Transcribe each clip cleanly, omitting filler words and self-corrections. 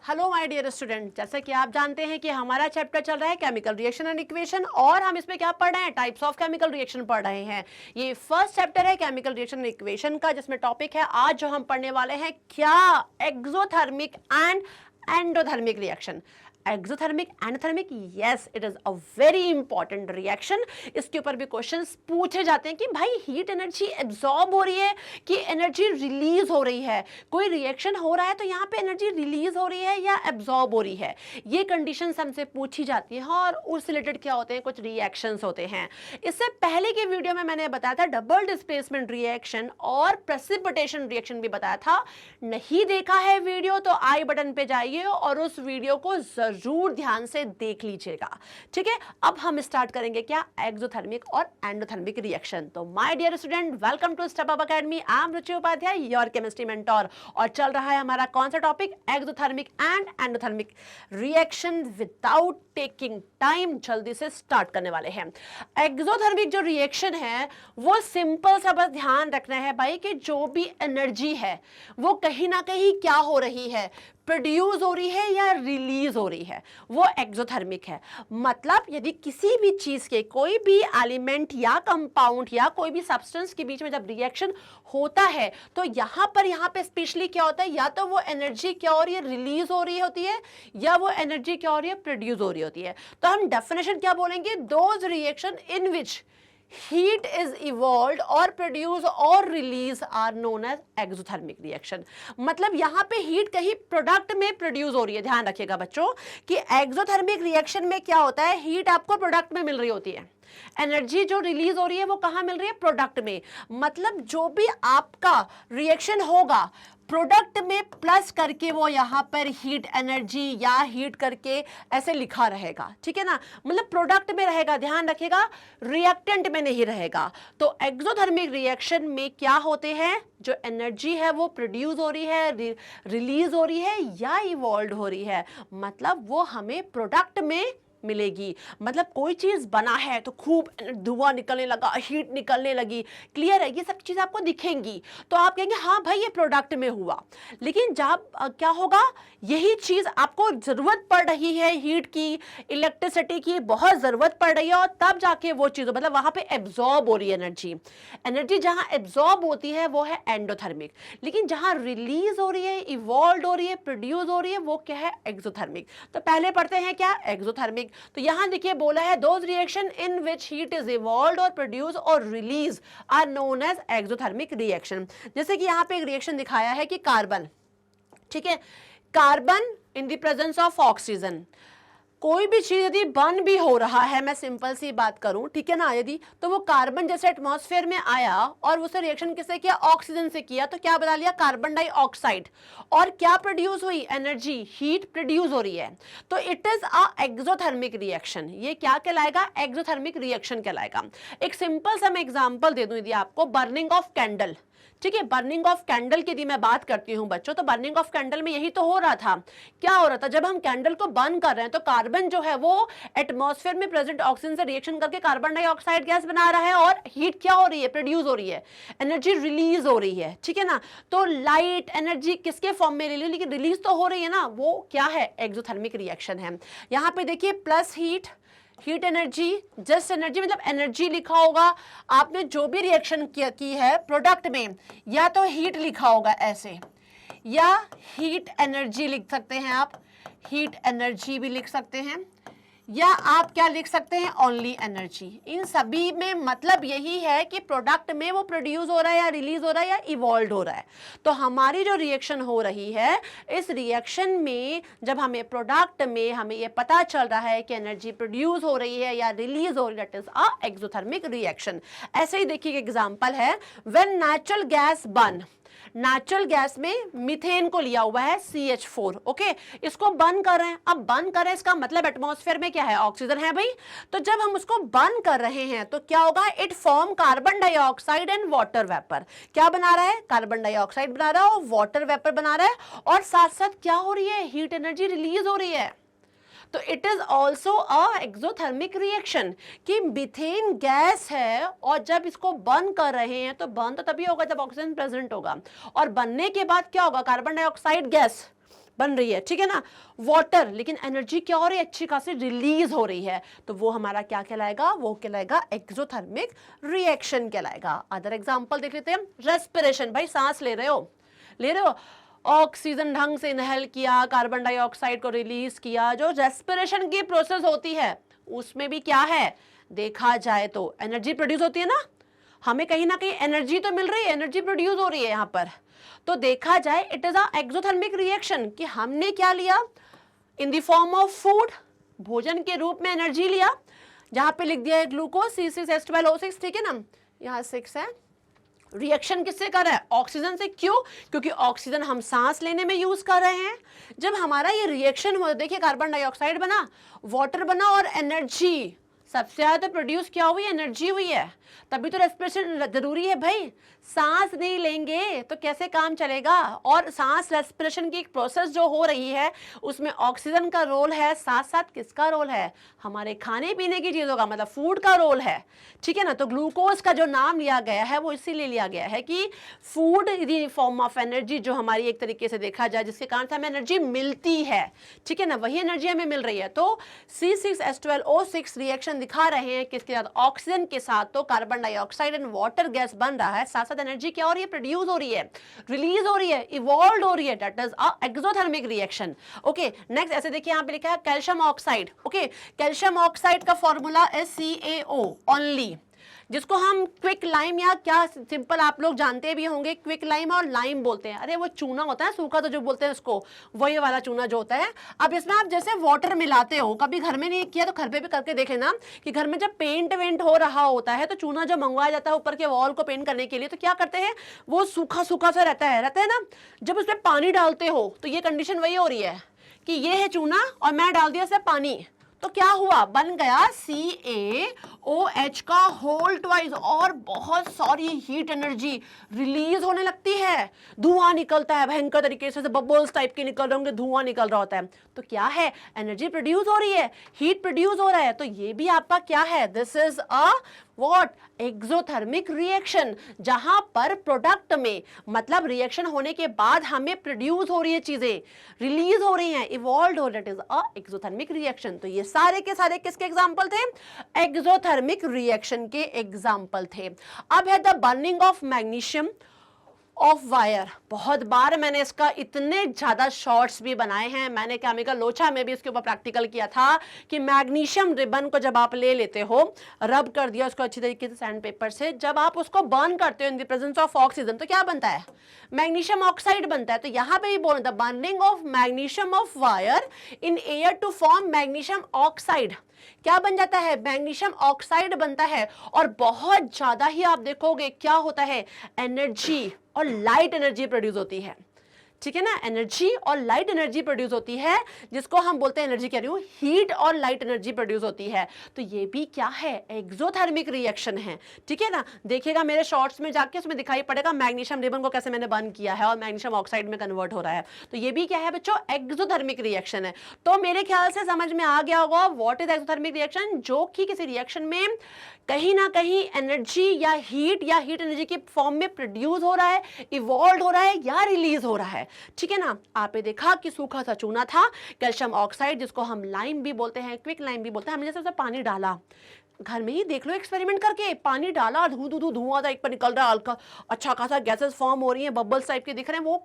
Hello my dear student, जैसा कि आप जानते हैं कि हमारा चैप्टर चल रहा है केमिकल रिएक्शन एंड इक्वेशन और हम इसमें क्या पढ़ रहे हैं, टाइप्स ऑफ केमिकल रिएक्शन पढ़ रहे हैं। ये फर्स्ट चैप्टर है केमिकल रिएक्शन एंड इक्वेशन का, जिसमें टॉपिक है आज जो हम पढ़ने वाले हैं क्या exothermic and endothermic reaction. Exothermic endothermic, yes it is a very important reaction. इसके ऊपर भी क्वेश्चंस पूछे जाते हैं कि भाई हीट एनर्जी एब्जॉर्ब हो रही है कि एनर्जी रिलीज हो रही है। कोई रिएक्शन हो रहा है तो यहाँ पे एनर्जी रिलीज हो रही है या एब्जॉर्ब हो रही है, ये कंडीशंस हमसे पूछी जाती हैं और उससे रिलेटेड क्या होते हैं, कुछ रिएक्शंस होते हैं। इससे पहले के वीडियो में मैंने बताया था डबल डिस्प्लेसमेंट रिएक्शन और प्रेसिपिटेशन रिएक्शन भी बताया था। नहीं देखा है वीडियो तो आई बटन पे जाइए और उस वीडियो को जरूर ध्यान से देख लीजिएगा। ठीक है, अब हम स्टार्ट करेंगे क्या, एक्सोथर्मिक और एंडोथर्मिक रिएक्शन। तो my dear student, welcome to Step Up Academy. I am Ruchi Upadhyay, your chemistry mentor, और चल रहा है हमारा कौन सा topic, exothermic and endothermic reaction. Without taking time जल्दी से स्टार्ट करने वाले हैं। एक्सोथर्मिक जो रिएक्शन है वो सिंपल सा बस ध्यान रखना है भाई कि जो भी एनर्जी है वो कहीं ना कहीं क्या हो रही है, प्रोड्यूस हो रही है या रिलीज हो रही है, वो एक्सोथर्मिक है। मतलब यदि किसी भी चीज के कोई भी एलिमेंट या कंपाउंड या कोई भी सब्सटेंस के बीच में जब रिएक्शन होता है तो यहाँ पे स्पेशली क्या होता है, या तो वो एनर्जी क्या हो रही है, रिलीज हो रही होती है, या वो एनर्जी क्या हो रही है, प्रोड्यूस हो रही होती है। तो हम डेफिनेशन क्या बोलेंगे, those reaction in which heat is evolved or produced or release are known as exothermic reaction। मतलब यहाँ पे हीट कहीं प्रोडक्ट में प्रोड्यूस हो रही है। ध्यान रखिएगा बच्चों कि एक्सोथर्मिक रिएक्शन में क्या होता है, हीट आपको प्रोडक्ट में मिल रही होती है, एनर्जी जो रिलीज हो रही है वो कहाँ मिल रही है, प्रोडक्ट में। मतलब जो भी आपका रिएक्शन होगा प्रोडक्ट में प्लस करके वो यहाँ पर हीट एनर्जी या हीट करके ऐसे लिखा रहेगा। ठीक है ना, मतलब प्रोडक्ट में रहेगा, ध्यान रखिएगा, रिएक्टेंट में नहीं रहेगा। तो एक्सोथर्मिक रिएक्शन में क्या होते हैं, जो एनर्जी है वो प्रोड्यूस हो रही है, रिलीज हो रही है या इवॉल्व हो रही है, मतलब वो हमें प्रोडक्ट में मिलेगी। मतलब कोई चीज बना है तो खूब धुआं निकलने लगा, हीट निकलने लगी, क्लियर है, ये सब चीज आपको दिखेंगी तो आप कहेंगे हाँ भाई ये प्रोडक्ट में हुआ। लेकिन जब क्या होगा, यही चीज आपको जरूरत पड़ रही है, हीट की, इलेक्ट्रिसिटी की बहुत जरूरत पड़ रही है, और तब जाके वो चीज मतलब वहां पे एब्जॉर्ब हो रही है एनर्जी। एनर्जी जहां एब्जॉर्ब होती है वो है एंडोथर्मिक, लेकिन जहां रिलीज हो रही है, इवॉल्व हो रही है, प्रोड्यूस हो रही है, वो क्या है, एक्सोथर्मिक। तो पहले पढ़ते हैं क्या, एक्सोथर्मिक। तो यहां देखिए बोला है those reaction in which heat is evolved और प्रोड्यूस और release are known as exothermic reaction. जैसे कि यहां पे एक रिएक्शन दिखाया है कि कार्बन, ठीक है, carbon in the presence of oxygen, कोई भी चीज यदि बर्न भी हो रहा है, मैं सिंपल सी बात करूं, ठीक है ना, यदि तो वो कार्बन जैसे एटमॉस्फेयर में आया और उससे रिएक्शन किससे किया, ऑक्सीजन से किया, तो क्या बना लिया, कार्बन डाइऑक्साइड, और क्या प्रोड्यूस हुई, एनर्जी, हीट प्रोड्यूस हो रही है। तो it is a exothermic reaction. ये क्या कहलाएगा, एक्सोथर्मिक रिएक्शन कहलाएगा। एक सिंपल सा मैं एग्जांपल दे दूं यदि आपको, बर्निंग ऑफ कैंडल, ठीक है, बर्निंग ऑफ कैंडल की यदि मैं बात करती हूं बच्चों, तो बर्निंग ऑफ कैंडल में यही तो हो रहा था। क्या हो रहा था, जब हम कैंडल को बर्न कर रहे हैं तो कार्बन जो है वो एटमॉस्फेयर में प्रेजेंट ऑक्सीजन से रिएक्शन करके कार्बन डाइऑक्साइड गैस बना रहा है, और हीट क्या हो रही है, प्रोड्यूस हो रही है, एनर्जी रिलीज हो रही है। ठीक है ना, तो लाइट एनर्जी किसके फॉर्म में रिलीज, लेकिन रिलीज तो हो रही है ना, वो क्या है, एक्सोथर्मिक रिएक्शन है। यहां पे देखिए plus heat, heat energy, just energy, मतलब एनर्जी लिखा होगा आपने जो भी रिएक्शन की है प्रोडक्ट में, या तो हीट लिखा होगा ऐसे, या हीट एनर्जी लिख सकते हैं आप, हीट एनर्जी भी लिख सकते हैं, या आप क्या लिख सकते हैं, ओनली एनर्जी। इन सभी में मतलब यही है कि प्रोडक्ट में वो प्रोड्यूस हो रहा है या रिलीज हो रहा है या इवॉल्व हो रहा है। तो हमारी जो रिएक्शन हो रही है, इस रिएक्शन में जब हमें प्रोडक्ट में हमें ये पता चल रहा है कि एनर्जी प्रोड्यूस हो रही है या रिलीज हो रही है, that is a exothermic reaction. ऐसे ही देखिए एग्जांपल है, when natural gas burn, natural gas में मीथेन को लिया हुआ है CH4, ओके, इसको बर्न कर रहे हैं। अब बर्न कर रहे हैं इसका मतलब एटमॉस्फेयर में क्या है, ऑक्सीजन है भाई। तो जब हम उसको बर्न कर रहे हैं तो क्या होगा, it form carbon dioxide and water vapour. क्या बना रहा है, कार्बन डाइऑक्साइड बना रहा है और वाटर वेपर बना रहा है, और साथ साथ क्या हो रही है, हीट एनर्जी रिलीज हो रही है। तो it is also a exothermic reaction कि मीथेन गैस है और जब इसको बर्न कर रहे हैं तो बर्न तो तभी होगा जब ऑक्सीजन प्रेजेंट होगा, और बनने के बाद क्या होगा, कार्बन डाइऑक्साइड गैस बन रही है, ठीक है ना, वाटर, लेकिन एनर्जी क्या हो रही है, अच्छी खासी रिलीज हो रही है, तो वो हमारा क्या कहलाएगा, वो कहलाएगा एक्सोथर्मिक रिएक्शन कहलाएगा। अदर एग्जांपल देख लेते हैं, रेस्पिरेशन, भाई सांस ले रहे हो, ऑक्सीजन ढंग से इनहेल किया, कार्बन डाइऑक्साइड को रिलीज किया, जो रेस्पिरेशन की प्रोसेस होती है उसमें भी क्या है, देखा जाए तो एनर्जी प्रोड्यूस होती है ना, हमें कहीं ना कहीं एनर्जी तो मिल रही है, एनर्जी प्रोड्यूस हो रही है यहाँ पर, तो देखा जाए it is a exothermic reaction कि हमने क्या लिया, in the form of food, भोजन के रूप में एनर्जी लिया, जहां पे लिख दिया है ग्लूकोज C6H12O6, ठीक है ना, यहाँ 6 है, रिएक्शन किससे कर रहा है, ऑक्सीजन से, क्यों, क्योंकि ऑक्सीजन हम सांस लेने में यूज कर रहे हैं। जब हमारा ये रिएक्शन हुआ, देखिए कार्बन डाइऑक्साइड बना, वाटर बना और एनर्जी, सबसे ज्यादा तो प्रोड्यूस क्या हुई, एनर्जी हुई है, तभी तो रेस्पिरेशन जरूरी है भाई, सांस नहीं लेंगे तो कैसे काम चलेगा। और सांस रेस्पिरेशन की एक प्रोसेस जो हो रही है उसमें ऑक्सीजन का रोल है, साथ साथ किसका रोल है, हमारे खाने पीने की चीजों का, मतलब फूड का रोल है, ठीक है ना। तो ग्लूकोज का जो नाम लिया गया है वो इसीलिए लिया गया है कि food in form of energy, जो हमारी एक तरीके से देखा जाए जिसके कारण से हमें एनर्जी मिलती है, ठीक है ना, वही एनर्जी हमें मिल रही है। तो C6H12O6 रिएक्शन दिखा रहे हैं किसके साथ, ऑक्सीजन के साथ, तो carbon dioxide and water gas बन रहा है, साथ साथ एनर्जी क्या हो रही है, प्रोड्यूस हो रही है, रिलीज हो रही है, इवॉल्व हो रही है, that is a exothermic reaction. Okay, next ऐसे देखिए यहाँ पे लिखा है calcium oxide. Okay, calcium oxide का फॉर्मूला is CaO ओनली, जिसको हम क्विक लाइम या क्या सिंपल आप लोग जानते भी होंगे, क्विक लाइम और लाइम बोलते हैं। अरे वो चूना होता है सूखा, तो जो बोलते हैं उसको, वही वाला चूना जो होता है। अब इसमें आप जैसे वाटर मिलाते हो, कभी घर में नहीं किया तो घर पे भी करके देख लेना कि घर में जब पेंट वेंट हो रहा होता है तो चूना जब मंगवाया जाता है ऊपर के वॉल को पेंट करने के लिए, तो क्या करते हैं, वो सूखा सूखा सा रहता है ना, जब उसमें पानी डालते हो तो ये कंडीशन वही हो रही है कि ये है चूना और मैं डाल दिया इसमें पानी, तो क्या हुआ, बन गया CaOH का होल ट्वाइस, और बहुत सारी हीट एनर्जी रिलीज होने लगती है, धुआं निकलता है भयंकर तरीके से, बबल्स टाइप के निकल रहे होंगे, धुआं निकल रहा होता है, तो क्या है, एनर्जी प्रोड्यूस हो रही है, हीट प्रोड्यूस हो रहा है, तो ये भी आपका क्या है, this is a what, exothermic reaction, जहां पर प्रोडक्ट में, मतलब रिएक्शन होने के बाद हमें प्रोड्यूस हो रही है चीजें, रिलीज हो रही हैं, इवॉल्व हो रही है, that is a exothermic reaction. तो ये सारे के सारे किसके एग्जांपल थे, एक्सोथर्मिक रिएक्शन के एग्जांपल थे। अब है the burning of magnesium of wire. बहुत बार मैंने इसका इतने ज्यादा शॉर्ट्स भी बनाए हैं, मैंने केमिकल लोचा में भी इसके ऊपर प्रैक्टिकल किया था कि मैग्नीशियम रिबन को जब आप ले लेते हो, रब कर दिया उसको अच्छी तरीके से सैंड पेपर से, जब आप उसको बर्न करते हो in the presence of oxygen, तो क्या बनता है, मैग्नीशियम ऑक्साइड बनता है। तो यहाँ पे भी बोल the burning of magnesium of wire in air to form magnesium oxide, क्या बन जाता है, मैग्नीशियम ऑक्साइड बनता है, और बहुत ज्यादा ही आप देखोगे क्या होता है, एनर्जी और लाइट एनर्जी प्रोड्यूस होती है, ठीक है ना, एनर्जी और लाइट एनर्जी प्रोड्यूस होती है, जिसको हम बोलते हैं, एनर्जी कह रही हूं, हीट और लाइट एनर्जी प्रोड्यूस होती है। तो ये भी क्या है, एक्सोथर्मिक रिएक्शन है, ठीक है ना। देखिएगा मेरे शॉर्ट्स में जाके, उसमें दिखाई पड़ेगा मैग्नीशियम रिबन को कैसे मैंने बर्न किया है और मैग्नीशियम ऑक्साइड में कन्वर्ट हो रहा है। तो ये भी क्या है बच्चों, एक्सोथर्मिक रिएक्शन है। तो मेरे ख्याल से समझ में आ गया होगा व्हाट इज एक्सोथर्मिक रिएक्शन, जो कि किसी रिएक्शन में कहीं ना कहीं एनर्जी या हीट एनर्जी के फॉर्म में प्रोड्यूस हो रहा है, इवॉल्व हो रहा है या रिलीज हो रहा है, ठीक है ना। आपने देखा कि सूखा सा चूना था, कैल्शियम ऑक्साइड, जिसको हम लाइम भी बोलते हैं, क्विक लाइम भी बोलते हैं, हमने जैसे उसमें पानी डाला, घर में ही देख लो एक्सपेरिमेंट करके, पानी डाला, धुआं टाइप पर निकल रहा है, हल्का अच्छा खासा गैसेस फॉर्म हो रही है, बबल्स टाइप के दिख रहे हैं, वो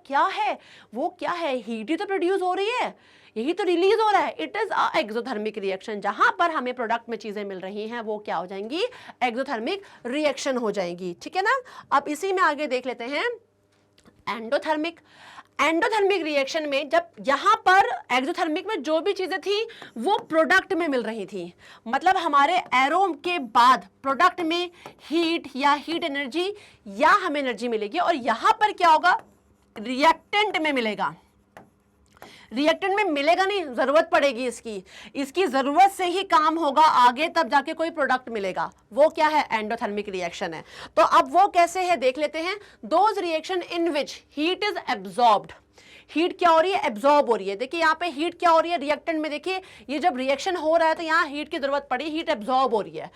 क्या है, हीट ही तो प्रोड्यूस हो रही है, यही तो रिलीज हो रहा है। It is a exothermic reaction, जहां पर हमें प्रोडक्ट में चीजें मिल रही हैं वो क्या हो जाएंगी, एक्सोथर्मिक रिएक्शन हो जाएंगी, ठीक है ना। अब इसी में आगे देख लेते हैं एंडोथर्मिक। एंडोथर्मिक रिएक्शन में जब यहां पर एक्सोथर्मिक में जो भी चीजें थी वो प्रोडक्ट में मिल रही थी, मतलब हमारे एरोम के बाद प्रोडक्ट में हीट एनर्जी या हमें एनर्जी मिलेगी, और यहां पर क्या होगा, रिएक्टेंट में मिलेगा, रिएक्टेंट में मिलेगा नहीं, जरूरत पड़ेगी इसकी जरूरत से ही काम होगा आगे, तब जाके कोई प्रोडक्ट मिलेगा, वो क्या है, एंडोथर्मिक रिएक्शन है। तो अब वो कैसे है देख लेते हैं। Those reaction in which heat is absorbed, heat क्या हो रही है, एब्जॉर्ब हो रही है। देखिए यहाँ पे हीट क्या हो रही है, रिएक्टेंट में देखिए ये जब रिएक्शन हो रहा है तो यहाँ हीट की जरूरत पड़ी, हीट एब्जॉर्ब हो रही है,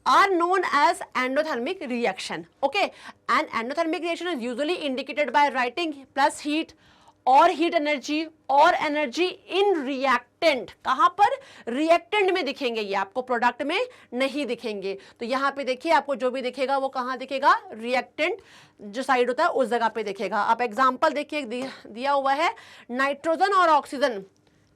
are known as endothermic reaction. Okay, and endothermic reaction is usually indicated by writing plus heat और हीट एनर्जी और एनर्जी इन रिएक्टेंट। कहां पर? रिएक्टेंट में दिखेंगे, ये आपको प्रोडक्ट में नहीं दिखेंगे। तो यहां पे देखिए आपको जो भी दिखेगा वो कहां दिखेगा? रिएक्टेंट जो साइड होता है उस जगह पे दिखेगा। आप एग्जांपल देखिए दिया हुआ है नाइट्रोजन और ऑक्सीजन,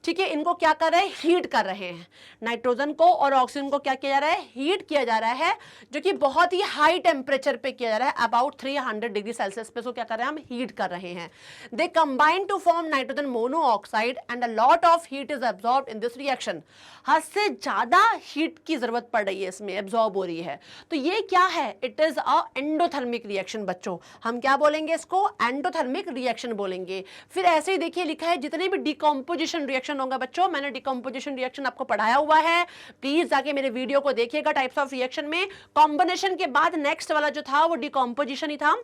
ठीक है, इनको क्या कर रहे हैं? हीट कर रहे हैं। नाइट्रोजन को और ऑक्सीजन को क्या किया जा रहा है? हीट किया जा रहा है, जो कि बहुत ही हाई टेम्परेचर पे किया जा रहा है, अबाउट 300 डिग्री सेल्सियस पे। सो क्या कर रहे हैं? हम हीट कर रहे हैं। They combine to form nitrogen monoxide and a lot of heat is absorbed in this reaction. हद से ज्यादा हीट की जरूरत पड़ रही है, इसमें एब्जॉर्ब हो रही है। तो ये क्या है? It is a endothermic reaction. बच्चों हम क्या बोलेंगे इसको? एंडोथर्मिक रिएक्शन बोलेंगे। फिर ऐसे ही देखिए लिखा है जितने भी डिकम्पोजिशन रिएक्शन होगा, बच्चों मैंने डिकम्पोजिशन रिएक्शन आपको पढ़ाया हुआ है, प्लीज जाके मेरे वीडियो को देखिएगा। टाइप्स ऑफ रिएक्शन में कॉम्बिनेशन के बाद नेक्स्ट वाला जो था वो डिकम्पोजिशन ही था।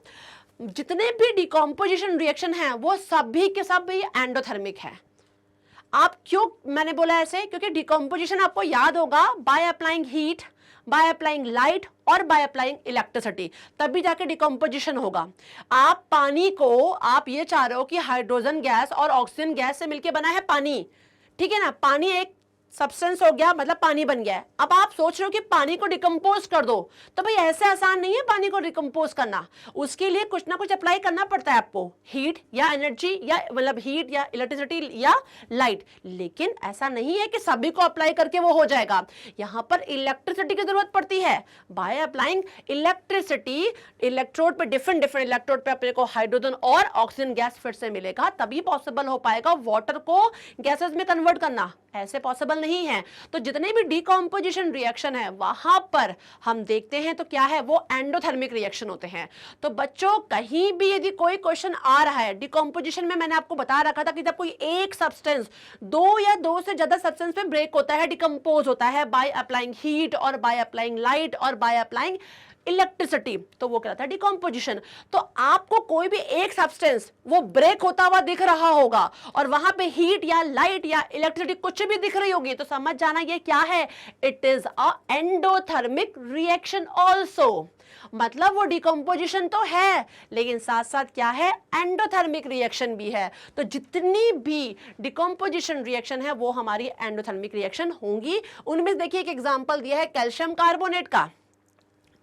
जितने भी डिकम्पोजिशन रिएक्शन है वो सभी के सब भी एंडोथर्मिक है। आप क्यों मैंने बोला ऐसे? क्योंकि डिकम्पोजिशन आपको याद होगा by applying heat, by applying light और बाय अप्लाइंग इलेक्ट्रिसिटी, तभी जाके डिकम्पोजिशन होगा। आप पानी को, आप ये चाह रहे हो कि हाइड्रोजन गैस और ऑक्सीजन गैस से मिलकर बना है पानी, ठीक है ना, पानी एक सब्सटेंस हो गया, मतलब पानी बन गया है। अब आप सोच रहे हो कि पानी को डिकम्पोज कर दो, तो भाई ऐसे आसान नहीं है पानी को डिकम्पोज करना। उसके लिए कुछ ना कुछ अप्लाई करना पड़ता है आपको, हीट या एनर्जी या मतलब हीट या इलेक्ट्रिसिटी या लाइट। लेकिन ऐसा नहीं है कि सभी को अप्लाई करके वो हो जाएगा। यहां पर इलेक्ट्रिसिटी की जरूरत पड़ती है। बाय अप्लाइंग इलेक्ट्रिसिटी, इलेक्ट्रोड पे डिफरेंट इलेक्ट्रोड पे अपने को हाइड्रोजन और ऑक्सीजन गैस फिर से मिलेगा, तभी पॉसिबल हो पाएगा वाटर को गैसेस में कन्वर्ट करना। ऐसे पॉसिबल नहीं है। तो जितने भी डिकम्पोजिशन रिएक्शन है वहां पर हम देखते हैं तो क्या है? वो एंडोथर्मिक रिएक्शन होते हैं। तो बच्चों कहीं भी यदि कोई क्वेश्चन आ रहा है डिकम्पोजिशन में, मैंने आपको बता रखा था कि जब कोई एक सब्सटेंस दो या दो से ज्यादा सब्सटेंस में ब्रेक होता है, डिकम्पोज होता है बाय अप्लाइंग हीट और बाय अप्लाइंग लाइट और बाय अप्लाइंग इलेक्ट्रिसिटी, तो वो कहलाता है डिकम्पोजिशन। तो आपको कोई भी एक सब्सटेंस वो ब्रेक होता हुआ दिख रहा होगा और वहां पे हीट या लाइट या इलेक्ट्रिसिटी कुछ भी दिख रही होगी, तो समझ जाना ये क्या है? It is a endothermic reaction also. मतलब वो डिकम्पोजिशन तो है लेकिन साथ साथ क्या है? एंडोथर्मिक रिएक्शन भी है। तो जितनी भी डिकम्पोजिशन रिएक्शन है वो हमारी एंडोथर्मिक रिएक्शन होंगी। उनमें देखिए एक एग्जांपल दिया है कैल्शियम कार्बोनेट का।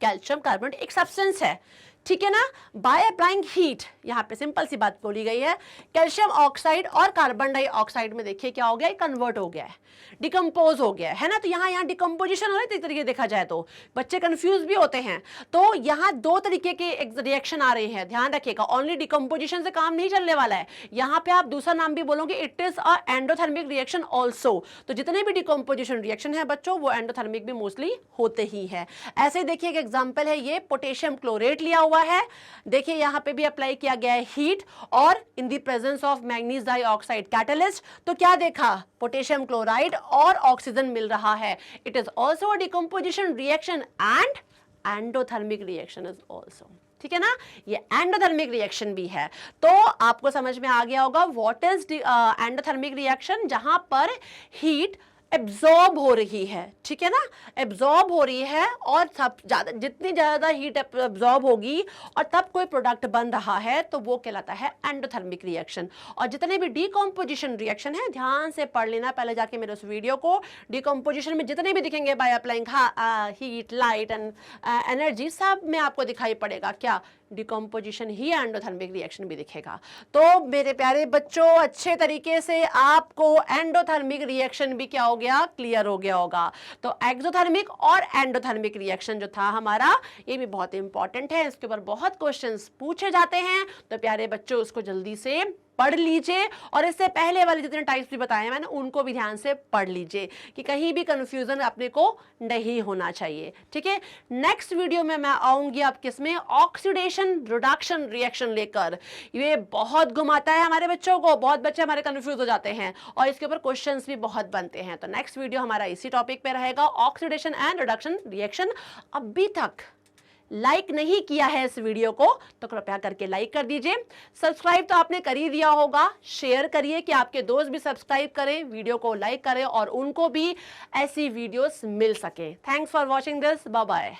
कैल्शियम कार्बोनेट एक सब्सटेंस है, ठीक है ना, बाय अप्लाइंग हीट, यहां पे सिंपल सी बात बोली गई है। कैल्शियम ऑक्साइड और कार्बन डाइऑक्साइड में देखिए क्या हो गया? कन्वर्ट हो गया है, डिकम्पोज हो गया है ना। तो यहाँ डिकम्पोजिशन हो रहा है। इस तरीके देखा जाए तो बच्चे कंफ्यूज भी होते हैं। तो यहाँ दो तरीके के रिएक्शन आ रहे हैं, ध्यान रखिएगा। ओनली डिकम्पोजिशन से काम नहीं चलने वाला है। यहाँ पे आप दूसरा नाम भी बोलोगे, it is a endothermic reaction also. तो जितने भी डिकम्पोजिशन रिएक्शन है बच्चों वो एंडोथर्मिक भी मोस्टली होते ही है। ऐसे ही देखिए एक एग्जाम्पल है, ये पोटेशियम क्लोरेट लिया हुआ है। देखिए यहां पे भी अप्लाई किया गया है हीट और in the presence of manganese dioxide catalyst, तो क्या देखा? पोटेशियम क्लोराइड और ऑक्सीजन मिल रहा है। It is also a decomposition reaction and endothermic reaction is also, ठीक है ना, ये एंडोथर्मिक रिएक्शन भी है। तो आपको समझ में आ गया होगा व्हाट इज एंडोथर्मिक रिएक्शन, जहां पर हीट एब्जॉर्ब हो रही है, ठीक है ना, एब्जॉर्ब हो रही है और सब ज्यादा, जितनी ज्यादा हीट एब्जॉर्ब होगी और तब कोई प्रोडक्ट बन रहा है तो वो कहलाता है एंडोथर्मिक रिएक्शन। और जितने भी डिकम्पोजिशन रिएक्शन है ध्यान से पढ़ लेना पहले जाके मेरे उस वीडियो को। डिकम्पोजिशन में जितने भी दिखेंगे by applying heat, light and energy, सब में आपको दिखाई पड़ेगा क्या? डिकम्पोजिशन ही एंडोथर्मिक रिएक्शन भी दिखेगा। तो मेरे प्यारे बच्चों अच्छे तरीके से आपको एंडोथर्मिक रिएक्शन भी क्या हो गया? क्लियर हो गया होगा। तो एक्सोथर्मिक और एंडोथर्मिक रिएक्शन जो था हमारा, ये भी बहुत इंपॉर्टेंट है, इसके ऊपर बहुत क्वेश्चंस पूछे जाते हैं। तो प्यारे बच्चों उसको जल्दी से पढ़ लीजिए और इससे पहले वाले जितने टाइप्स भी बताए मैंने उनको भी ध्यान से पढ़ लीजिए कि कहीं भी कंफ्यूजन अपने को नहीं होना चाहिए, ठीक है। नेक्स्ट वीडियो में मैं आऊंगी आप किसमें? ऑक्सीडेशन रिडक्शन रिएक्शन लेकर। ये बहुत घुमाता है हमारे बच्चों को, बहुत बच्चे हमारे कंफ्यूज हो जाते हैं और इसके ऊपर क्वेश्चंस भी बहुत बनते हैं। तो नेक्स्ट वीडियो हमारा इसी टॉपिक पे रहेगा, ऑक्सीडेशन एंड रिडक्शन रिएक्शन। अभी तक लाइक नहीं किया है इस वीडियो को तो कृपया करके लाइक कर दीजिए। सब्सक्राइब तो आपने कर ही दिया होगा, शेयर करिए कि आपके दोस्त भी सब्सक्राइब करें, वीडियो को लाइक करें और उनको भी ऐसी वीडियोस मिल सके। Thanks for watching this, bye bye.